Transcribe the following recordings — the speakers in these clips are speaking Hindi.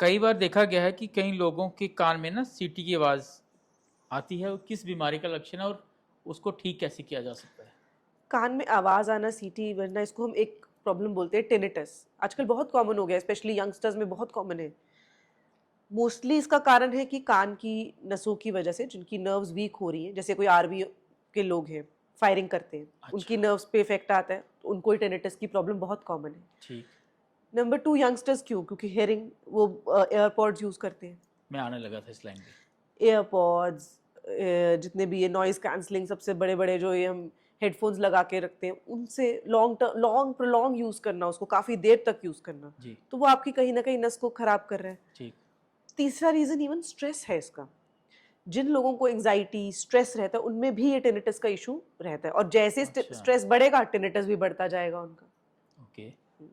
कई बार देखा गया है कि कई लोगों के कान में ना सीटी की आवाज़ आती है, वो किस बीमारी का लक्षण है और उसको ठीक कैसे किया जा सकता है? कान में आवाज़ आना, सीटी बजना, इसको हम एक प्रॉब्लम बोलते हैं टिनिटस। आजकल बहुत कॉमन हो गया है, स्पेशली यंगस्टर्स में बहुत कॉमन है। मोस्टली इसका कारण है कि कान की नसों की वजह से जिनकी नर्व्स वीक हो रही हैं, जैसे कोई आर्मी के लोग हैं, फायरिंग करते हैं, उनकी अच्छा। नर्व्स पे इफेक्ट आता है, तो उनको ही टिनिटस की प्रॉब्लम बहुत कॉमन है। ठीक। नंबर 2, यंगस्टर्स क्यों? क्योंकि हेयरिंग वो एयरपॉड्स यूज़ करते हैं। मैं आने लगा था इस लाइन पे। एयरपॉड्स, जितने भी ये नॉइज़ कैंसलिंग सबसे बड़े-बड़े जो ये हम हेडफ़ोन्स लगा के रखते हैं, उनसे लॉन्ग प्रोलॉन्ग यूज़ करना, उसको काफ़ी देर तक यूज़ करना, जी। तो वो आपकी कहीं न कहीं नस को ख़राब कर रहा है। ठीक। तीसरा रीज़न इवन स्ट्रेस है इसका। जिन लोगों को एंग्ज़ायटी, स्ट्रेस रहता है, उनमें भी ये टिनिटस का इश्यू रहता है और जैसे अच्छा। स्ट्रेस बढ़ेगा, टिनिटस भी बढ़ता जाएगा उनका। ओके। हुँ।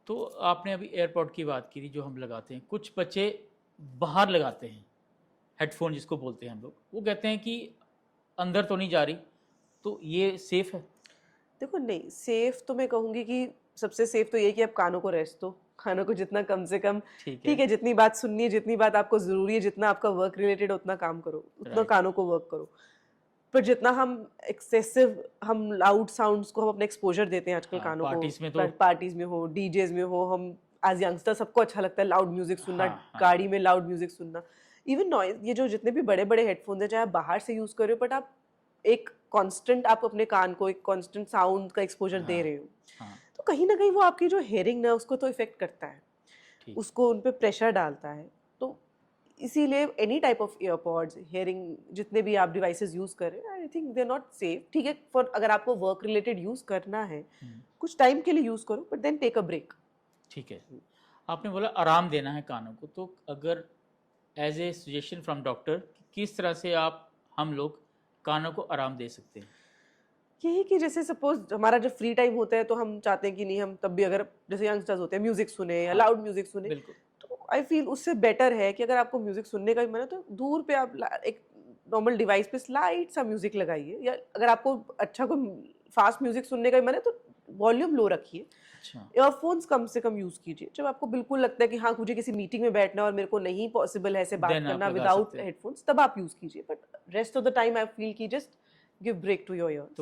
तो आपने अभी एयरपॉड की बात की थी जो हम लगाते हैं, कुछ बच्चे बाहर लगाते हैं, हेडफोन जिसको बोलते हैं हम लोग, वो कहते हैं कि अंदर तो नहीं जा रही, तो ये सेफ है? देखो नहीं, सेफ तो मैं कहूँगी कि सबसे सेफ तो ये है कि आप कानों को रेस्ट दो। कानों को जितना कम से कम, ठीक है। ठीक है, जितनी बात सुननी है, जितनी बात आपको ज़रूरी है, जितना आपका वर्क रिलेटेड है उतना काम करो, उतना राइट। कानों को वर्क करो। पर जितना हम लाउड साउंड्स को हम अपना एक्सपोज़र देते हैं आजकल हाँ, कानों को, पार्टीज में तो। पार्टीज़ में हो, डीजेज़ में हो, हम एज़ यंगस्टर सबको अच्छा लगता है लाउड म्यूज़िक सुनना, हाँ, हाँ। गाड़ी में लाउड म्यूज़िक सुनना। इवन नॉइज़, ये जो जितने भी बड़े-बड़े हेडफ़ोन्स हैं, चाहे आप बाहर से यूज़ कर रहे हो, बट आप अपने कान को एक कांस्टेंट साउंड का एक्सपोज़र दे हाँ, रहे हो। हाँ। तो कहीं न कहीं वो आपकी जो हियरिंग नर्व्स को तो इफ़ेक्ट करता है, ठीक। उसको उन पे प्रेशर डालता है। तो इसीलिए any type of earpods, hearing जितने भी आप डिवाइसेज़ यूज़ कर रहे हैं, I think they are not safe. ठीक है, फॉर अगर आपको वर्क रिलेटेड यूज़ करना है, हुँ। कुछ टाइम के लिए यूज़ करो, but then take a break. ठीक है। आपने बोला आराम देना है कानों को, तो अगर as a suggestion from doctor, किस तरह से आप हम लोग कानों को आराम दे सकते हैं? यही कि जैसे सपोज़ हमारा जब फ्री टाइम होता है तो हम चाहते हैं कि नहीं, हम तब भी अगर जैसे यंगस्टर्स होते हैं म्यूज़िक सुने या हाँ, लाउड म्यूज़िक सुने, बिल्कुल। तो आई फ़ील उससे बेटर है कि अगर आपको म्यूज़िक सुनने का भी मन है तो दूर पे आप एक नॉर्मल डिवाइस पे स्लाइट सा म्यूज़िक लगाइए, या अगर आपको अच्छा कोई फ़ास्ट म्यूज़िक सुनने का भी मन है तो वॉल्यूम लो रखिए। अच्छा। ईयरफ़ोन्स कम से कम यूज़ कीजिए। जब आपको बिल्कुल लगता है कि हाँ, मुझे किसी मीटिंग में बैठना है और मेरे को नहीं पॉसिबल है ऐसे बात देन आप करना लगा विदाउट सकते हैं। हेडफ़ोन्स, तब आप यूज़ कीजिए। But rest of the time I feel कि just give break to your तो ईयर्स।